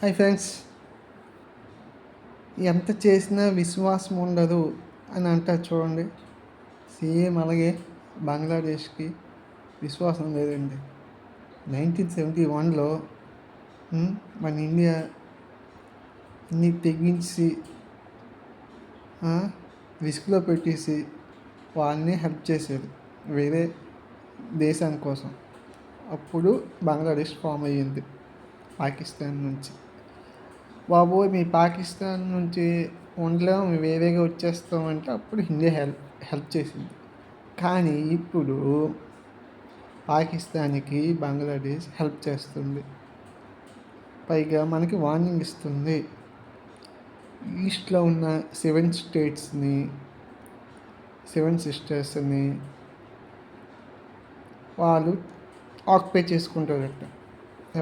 Hi friends. ఎంత చేసినా విశ్వాసం ఉండదు అని అంటారు చూడండి. సేమ్ అలాగే బంగ్లాదేశ్కి విశ్వాసం లేదండి. 1971లో మన ఇండియా అన్ని తెగించి రిస్క్లో పెట్టేసి వాళ్ళని హెల్ప్ చేసేది వేరే దేశాని కోసం. అప్పుడు బంగ్లాదేశ్ ఫామ్ అయ్యింది పాకిస్తాన్ నుంచి. బాబోయ్, మీ పాకిస్తాన్ నుంచి ఉండలేము, మేము వేరేగా వచ్చేస్తామంటే అప్పుడు ఇండియా హెల్ప్ చేసింది. కానీ ఇప్పుడు పాకిస్తాన్కి బంగ్లాదేశ్ హెల్ప్ చేస్తుంది. పైగా మనకి వార్నింగ్ ఇస్తుంది. ఈస్ట్లో ఉన్న 7 స్టేట్స్ని 7 సిస్టర్స్ని వాళ్ళు ఆక్యుపై చేసుకుంటారట.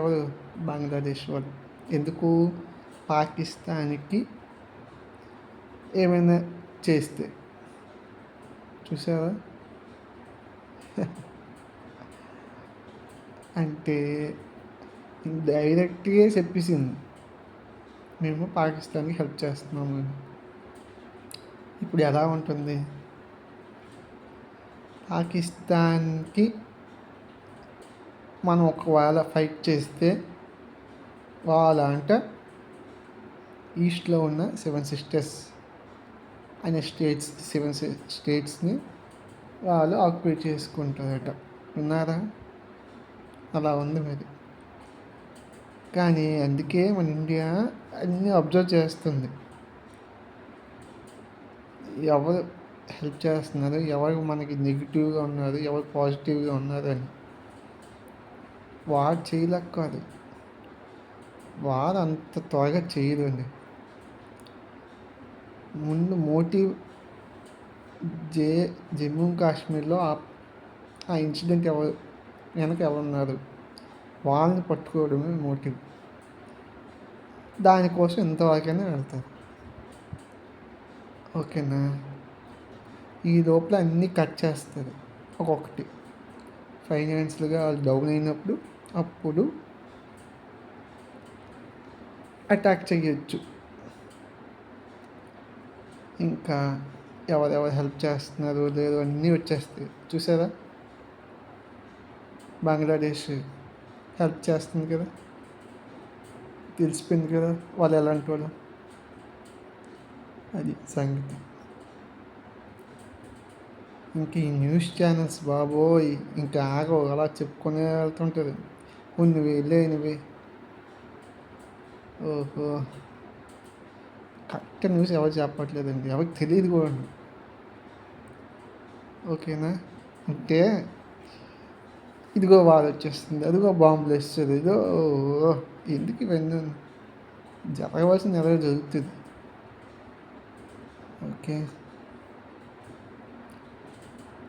ఎవరు? బంగ్లాదేశ్ వాళ్ళు. ఎందుకు? పాకిస్తాన్కి ఏమైనా చేస్తే. చూసారా? అంటే డైరెక్ట్గా చెప్పేసింది మేము పాకిస్తాన్కి హెల్ప్ చేస్తున్నాము అని. ఇప్పుడు ఎలా ఉంటుంది? పాకిస్తాన్కి మనం ఒకవేళ ఫైట్ చేస్తే వాళ్ళంట ఈస్ట్లో ఉన్న 7 సిస్టర్స్ అనే స్టేట్స్ 7 స్టేట్స్ని వాళ్ళు ఆక్యుపై చేసుకుంటారట. విన్నారా? అలా ఉంది మరి. కానీ అందుకే మన ఇండియా అన్నీ అబ్జర్వ్ చేస్తుంది. ఎవరు హెల్ప్ చేస్తున్నారు, ఎవరు మనకి నెగిటివ్గా ఉన్నారు, ఎవరు పాజిటివ్గా ఉన్నారు అని. వాడు చేయలేక కాదు, వారు అంత త్వరగా చేయదు అండి. ముందు మోటివ్ జమ్మూ కాశ్మీర్లో ఆ ఇన్సిడెంట్ వెనక ఎవరున్నారు, వాళ్ళని పట్టుకోవడమే మోటివ్. దానికోసం ఎంతవరకైనా వెళ్తారు. ఓకేనా? ఈ లోపల అన్నీ కట్ చేస్తారు ఒక్కొక్కటి. ఫైనాన్షియల్గా వాళ్ళు డౌన్ అయినప్పుడు అప్పుడు అటాక్ చేయొచ్చు. ఇంకా ఎవరెవరు హెల్ప్ చేస్తున్నారు లేదు అన్నీ వచ్చేస్తాయి. చూసారా? బంగ్లాదేశ్ హెల్ప్ చేస్తుంది కదా, తెలిసిపోయింది కదా వాళ్ళు ఎలాంటి వాళ్ళు. అది సంగతి. ఇంక ఈ న్యూస్ ఛానల్స్ బాబోయ్ ఇంకా ఆగవు, అలా చెప్పుకునే వెళ్తుంటుంది. నువ్వే ఓహో, కరెక్ట్ న్యూస్ ఎవరు చెప్పట్లేదండి, ఎవరికి తెలియదు కూడా. ఓకేనా? అంటే ఇదిగో వారు వచ్చేస్తుంది, అదిగో బాంబులు వేస్తుంది, ఇదో ఎందుకు ఇవన్నీ? జరగవలసిన ఎవరో జరుగుతుంది. ఓకే.